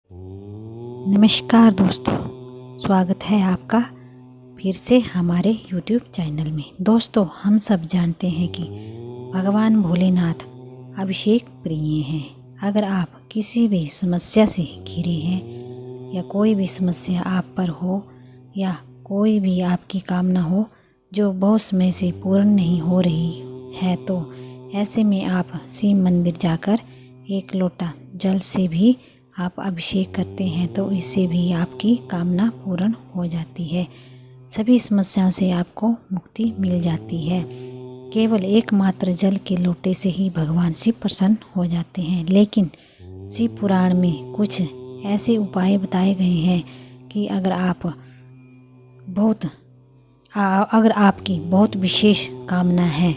नमस्कार दोस्तों, स्वागत है आपका फिर से हमारे YouTube चैनल में। दोस्तों, हम सब जानते हैं कि भगवान भोलेनाथ अभिषेक प्रिय हैं। अगर आप किसी भी समस्या से घिरे हैं या कोई भी समस्या आप पर हो या कोई भी आपकी कामना हो जो बहुत समय से पूर्ण नहीं हो रही है, तो ऐसे में आप शिव मंदिर जाकर एक लोटा जल से भी आप अभिषेक करते हैं तो इससे भी आपकी कामना पूर्ण हो जाती है। सभी समस्याओं से आपको मुक्ति मिल जाती है। केवल एकमात्र जल के लोटे से ही भगवान शिव प्रसन्न हो जाते हैं। लेकिन शिव पुराण में कुछ ऐसे उपाय बताए गए हैं कि अगर आपकी बहुत विशेष कामना है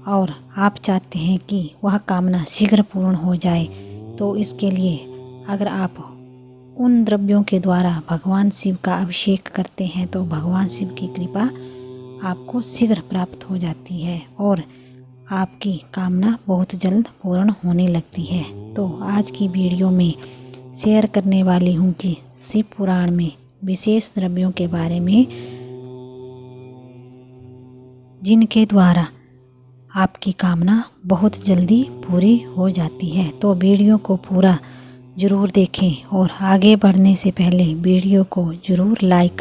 और आप चाहते हैं कि वह कामना शीघ्र पूर्ण हो जाए, तो इसके लिए अगर आप उन द्रव्यों के द्वारा भगवान शिव का अभिषेक करते हैं तो भगवान शिव की कृपा आपको शीघ्र प्राप्त हो जाती है और आपकी कामना बहुत जल्द पूर्ण होने लगती है। तो आज की वीडियो में शेयर करने वाली हूँ कि शिव पुराण में विशेष द्रव्यों के बारे में जिनके द्वारा आपकी कामना बहुत जल्दी पूरी हो जाती है। तो वीडियो को पूरा ज़रूर देखें और आगे बढ़ने से पहले वीडियो को ज़रूर लाइक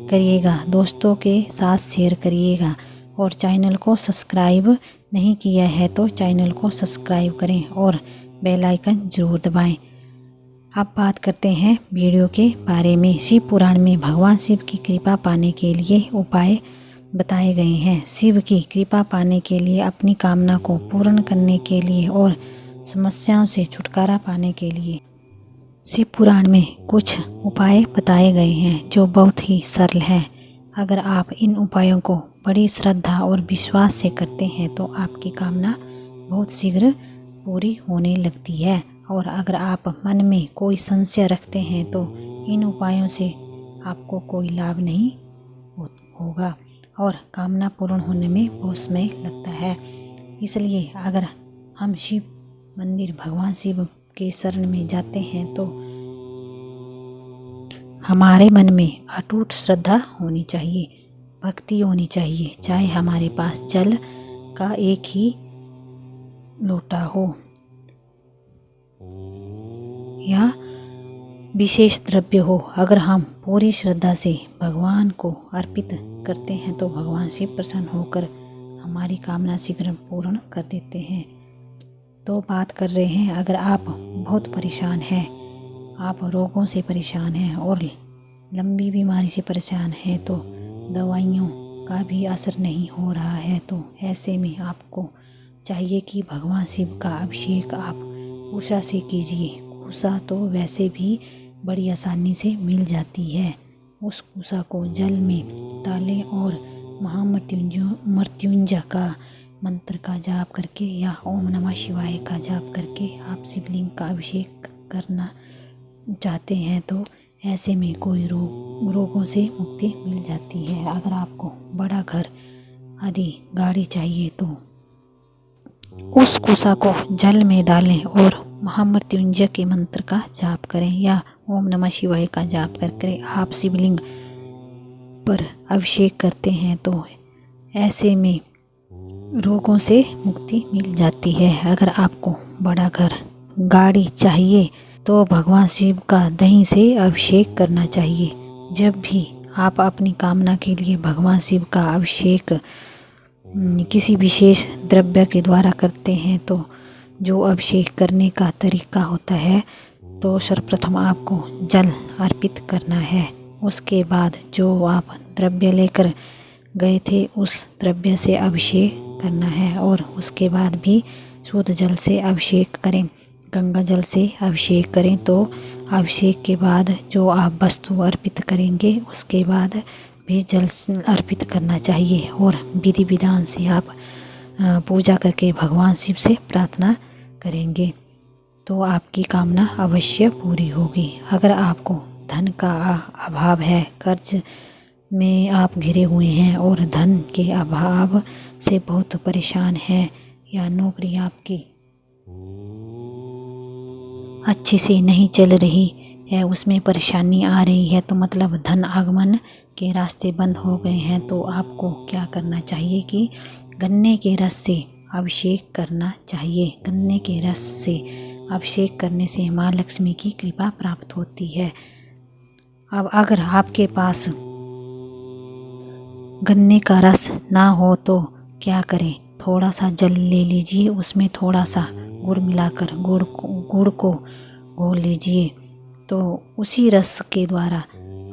करिएगा, दोस्तों के साथ शेयर करिएगा और चैनल को सब्सक्राइब नहीं किया है तो चैनल को सब्सक्राइब करें और बेल आइकन ज़रूर दबाएं। अब बात करते हैं वीडियो के बारे में। शिव पुराण में भगवान शिव की कृपा पाने के लिए उपाय बताए गए हैं। शिव की कृपा पाने के लिए, अपनी कामना को पूर्ण करने के लिए और समस्याओं से छुटकारा पाने के लिए शिव पुराण में कुछ उपाय बताए गए हैं जो बहुत ही सरल हैं। अगर आप इन उपायों को बड़ी श्रद्धा और विश्वास से करते हैं तो आपकी कामना बहुत शीघ्र पूरी होने लगती है। और अगर आप मन में कोई संशय रखते हैं तो इन उपायों से आपको कोई लाभ नहीं होगा और कामना पूर्ण होने में बहुत समय लगता है। इसलिए अगर हम शिव मंदिर भगवान शिव के शरण में जाते हैं तो हमारे मन में अटूट श्रद्धा होनी चाहिए, भक्ति होनी चाहिए। चाहे हमारे पास जल का एक ही लोटा हो या विशेष द्रव्य हो, अगर हम पूरी श्रद्धा से भगवान को अर्पित करते हैं तो भगवान शिव प्रसन्न होकर हमारी कामना शीघ्र पूर्ण कर देते हैं। तो बात कर रहे हैं, अगर आप बहुत परेशान हैं, आप रोगों से परेशान हैं और लंबी बीमारी से परेशान हैं, तो दवाइयों का भी असर नहीं हो रहा है, तो ऐसे में आपको चाहिए कि भगवान शिव का अभिषेक आप उषा से कीजिए। उषा तो वैसे भी बड़ी आसानी से मिल जाती है। उस उषा को जल में डालें और महामृत्युंजय का मंत्र का जाप करके या ओम नमः शिवाय का जाप करके आप शिवलिंग का अभिषेक करना चाहते हैं तो ऐसे में कोई रोगों से मुक्ति मिल जाती है। अगर आपको बड़ा घर आदि गाड़ी चाहिए तो उस कुशा को जल में डालें और महामृत्युंजय के मंत्र का जाप करें या ओम नमः शिवाय का जाप करके आप शिवलिंग पर अभिषेक करते हैं तो ऐसे में रोगों से मुक्ति मिल जाती है। अगर आपको बड़ा घर गाड़ी चाहिए तो भगवान शिव का दही से अभिषेक करना चाहिए। जब भी आप अपनी कामना के लिए भगवान शिव का अभिषेक किसी विशेष द्रव्य के द्वारा करते हैं तो जो अभिषेक करने का तरीका होता है, तो सर्वप्रथम आपको जल अर्पित करना है। उसके बाद जो आप द्रव्य लेकर गए थे उस द्रव्य से अभिषेक करना है और उसके बाद भी शुद्ध जल से अभिषेक करें, गंगा जल से अभिषेक करें। तो अभिषेक के बाद जो आप वस्तु अर्पित करेंगे उसके बाद भी जल अर्पित करना चाहिए और विधि विधान से आप पूजा करके भगवान शिव से प्रार्थना करेंगे तो आपकी कामना अवश्य पूरी होगी। अगर आपको धन का अभाव है, कर्ज में आप घिरे हुए हैं और धन के अभाव से बहुत परेशान हैं या नौकरी आपकी अच्छे से नहीं चल रही है, उसमें परेशानी आ रही है, तो मतलब धन आगमन के रास्ते बंद हो गए हैं, तो आपको क्या करना चाहिए कि गन्ने के रस से अभिषेक करना चाहिए। गन्ने के रस से अभिषेक करने से माँ लक्ष्मी की कृपा प्राप्त होती है। अब अगर आपके पास गन्ने का रस ना हो तो क्या करें, थोड़ा सा जल ले लीजिए, उसमें थोड़ा सा गुड़ मिलाकर गुड़ को घोल लीजिए, तो उसी रस के द्वारा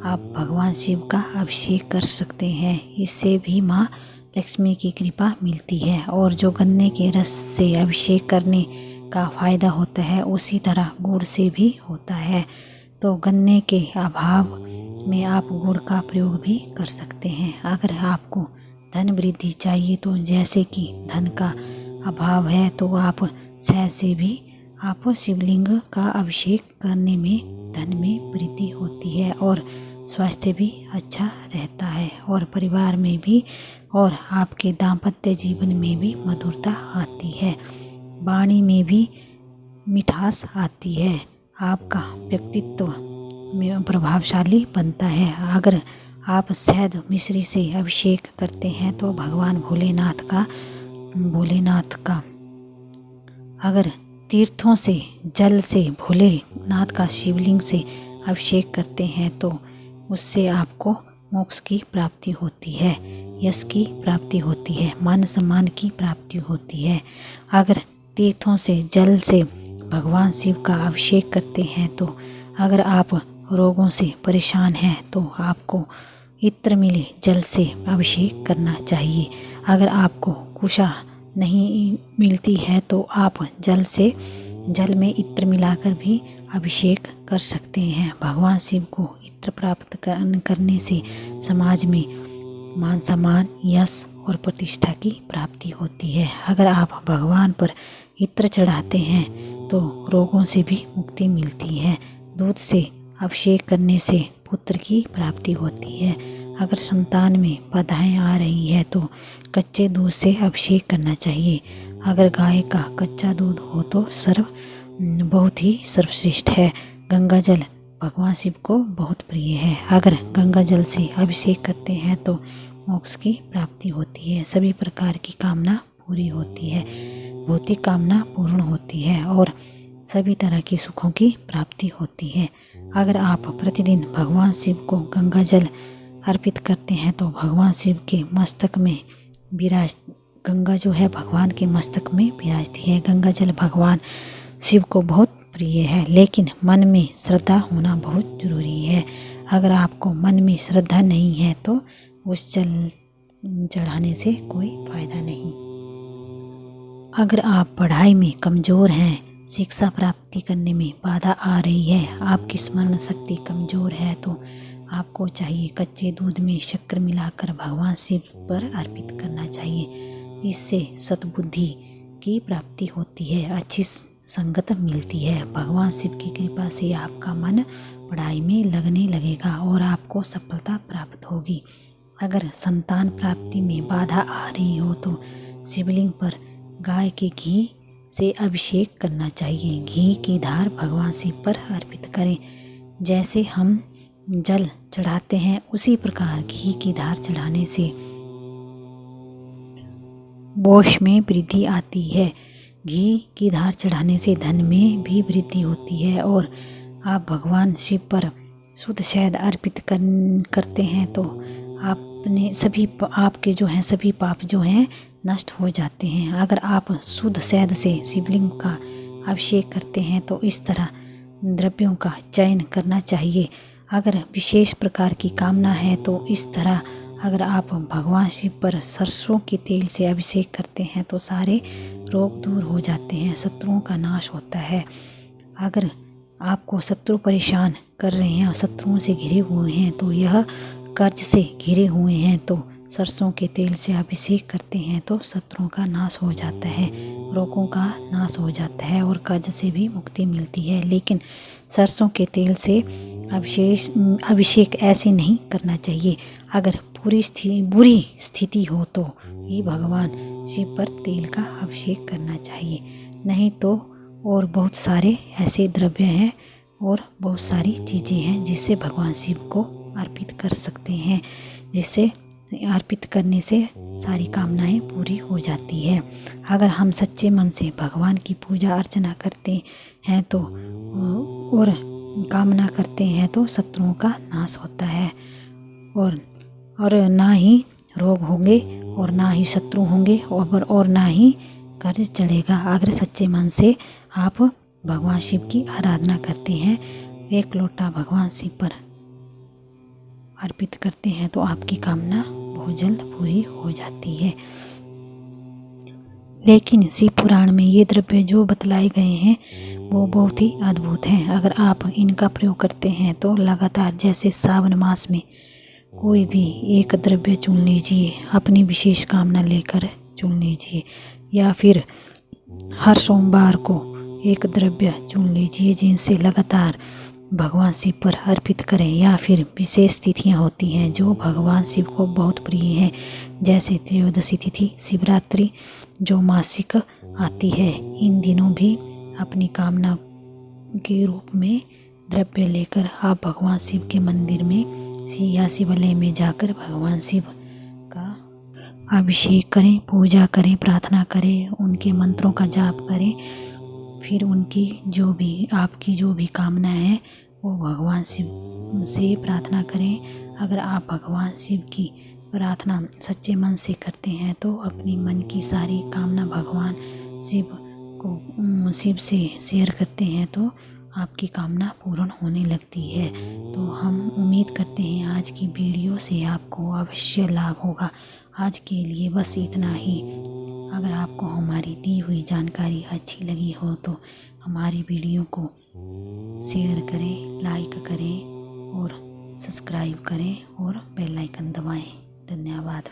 आप भगवान शिव का अभिषेक कर सकते हैं। इससे भी माँ लक्ष्मी की कृपा मिलती है। और जो गन्ने के रस से अभिषेक करने का फ़ायदा होता है, उसी तरह गुड़ से भी होता है। तो गन्ने के अभाव में आप गुड़ का प्रयोग भी कर सकते हैं। अगर आपको धन वृद्धि चाहिए, तो जैसे कि धन का अभाव है, तो आप शहद से भी आप शिवलिंग का अभिषेक करने में धन में वृद्धि होती है और स्वास्थ्य भी अच्छा रहता है, और परिवार में भी और आपके दाम्पत्य जीवन में भी मधुरता आती है, वाणी में भी मिठास आती है, आपका व्यक्तित्व में प्रभावशाली बनता है। अगर आप शहद मिश्री से अभिषेक करते हैं तो भगवान भोलेनाथ का अगर तीर्थों से जल से भोलेनाथ का शिवलिंग से अभिषेक करते हैं तो उससे आपको मोक्ष की प्राप्ति होती है, यश की प्राप्ति होती है, मान सम्मान की प्राप्ति होती है। अगर तीर्थों से जल से भगवान शिव का अभिषेक करते हैं तो अगर आप रोगों से परेशान हैं तो आपको इत्र मिले जल से अभिषेक करना चाहिए। अगर आपको कुशा नहीं मिलती है तो आप जल में इत्र मिलाकर भी अभिषेक कर सकते हैं। भगवान शिव को इत्र प्राप्त करने से समाज में मान सम्मान, यश और प्रतिष्ठा की प्राप्ति होती है। अगर आप भगवान पर इत्र चढ़ाते हैं तो रोगों से भी मुक्ति मिलती है। दूध से अभिषेक करने से पुत्र की प्राप्ति होती है। अगर संतान में बाधाएं आ रही है तो कच्चे दूध से अभिषेक करना चाहिए। अगर गाय का कच्चा दूध हो तो बहुत ही सर्वश्रेष्ठ है। गंगा जल भगवान शिव को बहुत प्रिय है। अगर गंगा जल से अभिषेक करते हैं तो मोक्ष की प्राप्ति होती है, सभी प्रकार की कामना पूरी होती है, भौतिक कामना पूर्ण होती है और सभी तरह की सुखों की प्राप्ति होती है। अगर आप प्रतिदिन भगवान शिव को गंगा जल अर्पित करते हैं तो भगवान शिव के मस्तक में गंगा जो है भगवान के मस्तक में विराजती है। गंगा जल भगवान शिव को बहुत प्रिय है, लेकिन मन में श्रद्धा होना बहुत जरूरी है। अगर आपको मन में श्रद्धा नहीं है तो उस जल चढ़ाने से कोई फायदा नहीं। अगर आप पढ़ाई में कमज़ोर हैं, शिक्षा प्राप्ति करने में बाधा आ रही है, आपकी स्मरण शक्ति कमज़ोर है, तो आपको चाहिए कच्चे दूध में शक्कर मिलाकर भगवान शिव पर अर्पित करना चाहिए। इससे सद्बुद्धि की प्राप्ति होती है, अच्छी संगत मिलती है। भगवान शिव की कृपा से आपका मन पढ़ाई में लगने लगेगा और आपको सफलता प्राप्त होगी। अगर संतान प्राप्ति में बाधा आ रही हो तो शिवलिंग पर गाय के घी से अभिषेक करना चाहिए। घी की धार भगवान शिव पर अर्पित करें। जैसे हम जल चढ़ाते हैं उसी प्रकार घी की धार चढ़ाने से वोश में वृद्धि आती है। घी की धार चढ़ाने से धन में भी वृद्धि होती है और आप भगवान शिव पर शुद्ध शहद अर्पित करते हैं तो आपके जो हैं सभी पाप जो हैं नष्ट हो जाते हैं। अगर आप शुद्ध शहद से शिवलिंग का अभिषेक करते हैं तो इस तरह द्रव्यों का चयन करना चाहिए। अगर विशेष प्रकार की कामना है तो इस तरह अगर आप भगवान शिव पर सरसों के तेल से अभिषेक करते हैं तो सारे रोग दूर हो जाते हैं, शत्रुओं का नाश होता है। अगर आपको शत्रु परेशान कर रहे हैं और शत्रुओं से घिरे हुए हैं तो यह कर्ज से घिरे हुए हैं तो सरसों के तेल से अभिषेक करते हैं तो शत्रुओं का नाश हो जाता है, रोगों का नाश हो जाता है और कर्ज से भी मुक्ति मिलती है। लेकिन सरसों के तेल से अभिषेक ऐसे नहीं करना चाहिए। अगर बुरी स्थिति हो तो ही भगवान शिव पर तेल का अभिषेक करना चाहिए, नहीं तो और बहुत सारे ऐसे द्रव्य हैं और बहुत सारी चीज़ें हैं जिससे भगवान शिव को अर्पित कर सकते हैं, जिससे अर्पित करने से सारी कामनाएं पूरी हो जाती है। अगर हम सच्चे मन से भगवान की पूजा अर्चना करते हैं तो और कामना करते हैं तो शत्रुओं का नाश होता है और ना ही रोग होंगे और ना ही शत्रु होंगे और ना ही कर्ज चढ़ेगा। अगर सच्चे मन से आप भगवान शिव की आराधना करते हैं, एक लोटा भगवान शिव पर अर्पित करते हैं तो आपकी कामना बहुत जल्द पूरी हो जाती है। लेकिन शिव पुराण में ये द्रव्य जो बतलाए गए हैं वो बहुत ही अद्भुत हैं। अगर आप इनका प्रयोग करते हैं तो लगातार, जैसे सावन मास में कोई भी एक द्रव्य चुन लीजिए, अपनी विशेष कामना लेकर चुन लीजिए, या फिर हर सोमवार को एक द्रव्य चुन लीजिए जिनसे लगातार भगवान शिव पर अर्पित करें। या फिर विशेष तिथियां होती हैं जो भगवान शिव को बहुत प्रिय हैं, जैसे त्रयोदशी तिथि, शिवरात्रि जो मासिक आती है। इन दिनों भी अपनी कामना के रूप में द्रव्य लेकर आप भगवान शिव के मंदिर में या शिवालय में जाकर भगवान शिव का अभिषेक करें, पूजा करें, प्रार्थना करें, उनके मंत्रों का जाप करें। फिर उनकी जो भी आपकी जो भी कामना है वो भगवान शिव से प्रार्थना करें। अगर आप भगवान शिव की प्रार्थना सच्चे मन से करते हैं तो अपनी मन की सारी कामना भगवान शिव से शेयर करते हैं तो आपकी कामना पूर्ण होने लगती है। तो हम उम्मीद करते हैं आज की वीडियो से आपको अवश्य लाभ होगा। आज के लिए बस इतना ही। अगर आपको हमारी दी हुई जानकारी अच्छी लगी हो तो हमारी वीडियो को शेयर करें, लाइक करें और सब्सक्राइब करें और बेल आइकन दबाएं। धन्यवाद।